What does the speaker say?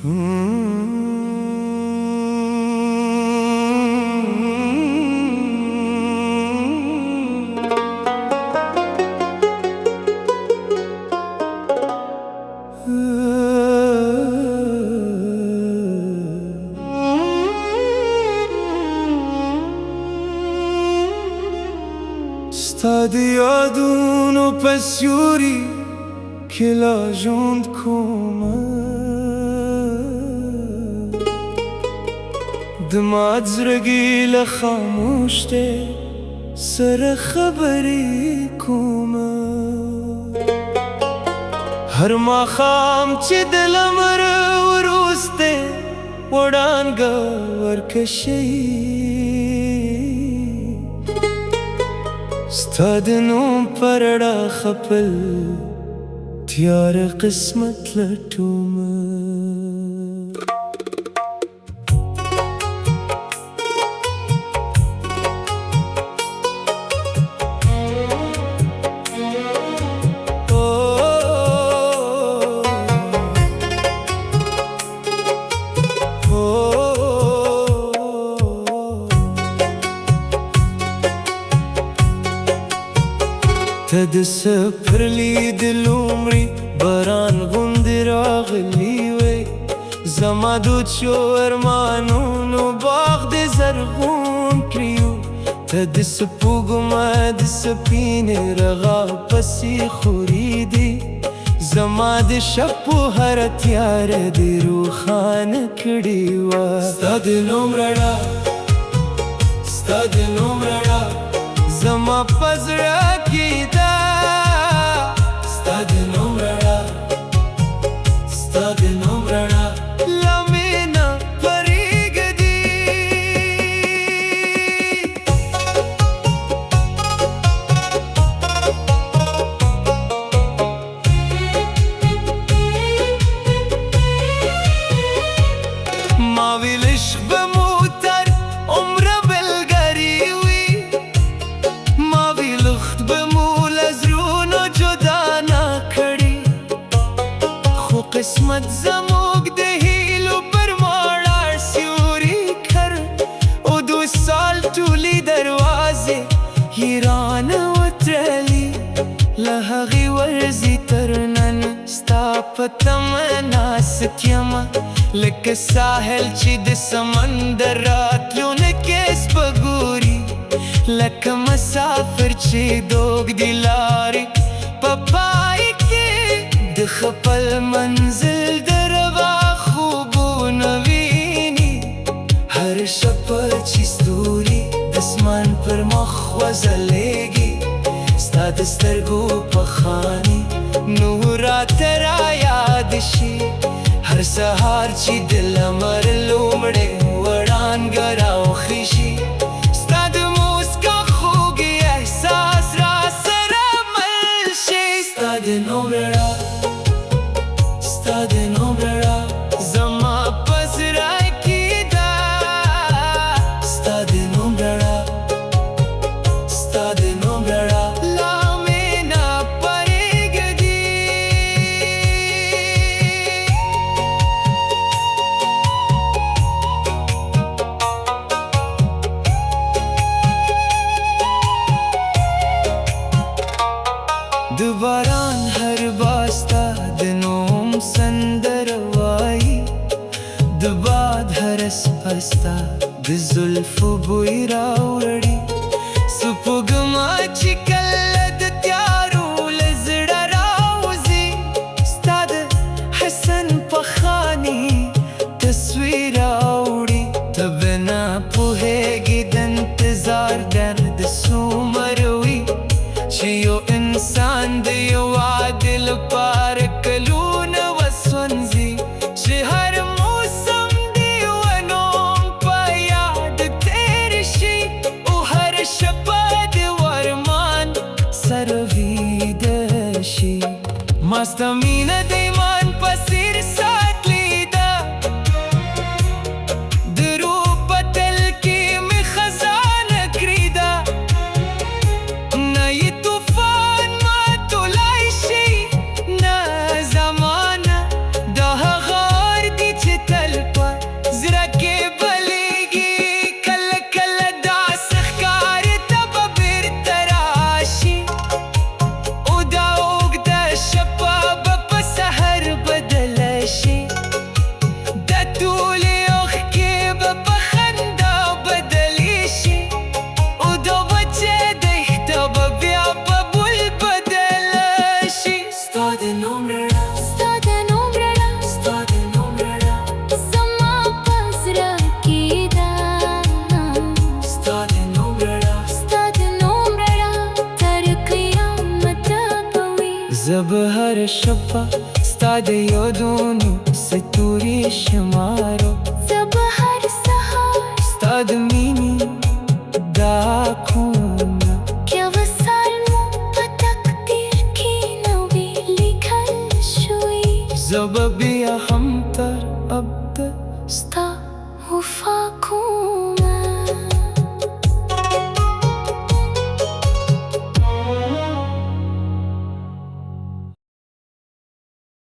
ستا د یادونو په سیوري کې لا ژوند کومه د مات زړګي له خاموش دی سره خبرې کومه هر ماښام چې د لمر وروسته وړانګه ورکشي ستا د نوم پر رڼا خپل تیاره قسمت لټومه ته د سفر لیدلو مرې باران غوندې راغلی وې زما د وچو ارمانونو باغ دې زرغون کړي ته د سپوږمۍ د سپینې رغا پسې خوري دي زما د شپو هره تیاره دې روښانه کړې وه ستا د نوم رڼا ستا د نوم رڼا زما په زړه کې ده ستا د نوم رڼا ستا د نوم رڼا له مینه پرېږدي ما ویل عشق به مو تر عمره ملګری وي ما ویل وخت به مو له زړونو جدا نه کړي خو قسمت زموږ د هیلو پر مړاړ سیوري کړ او 2 سال ټولې دروازې یې رانه وتړلې له هغې ورځې تر نن ستا په تمه ناست یمه لکه ساحل چې د سمندر راتلونکی سپګوري لکه مسافر چې د اوږدې لارې په پای کې د خپل منزل د روا خوبونه ویني هر شپه چې ستوري د اسمان پر مخ وځلېږي ستا د سترګو په خاني نور راته رایاد شي هر سهار چې د لمر لومړی وړانګه راوخیژي ستا د موسکا خوږ احساس را سره مل شي ستا د نوم رڼا ستا د نوم رڼا زما په زړه کې ده ستا د نوم رڼا ستا د نوم رڼا له مینه پرېږدي د باران هر باستا د نوم سندره وایي د باد هر سپستا د زلفو بوی راوړي سپوږمۍ چې کله د تیارو له زړه راوځي ستا د حسن په خاني تصویر راوړي ته به نه پوهېږې د انتظار درد څومره وي چې یو انسان د یو واده لپاره کلونه وسوځي چې هر موسم د یو نوم په یاد تېر شي او هر ستوري شمارو سبهر سهر استاد ميني داكونا क्या वसाल मुपतकदीर की नवी लिखल शुई زبابي هم تر أبدا स्ता हुफा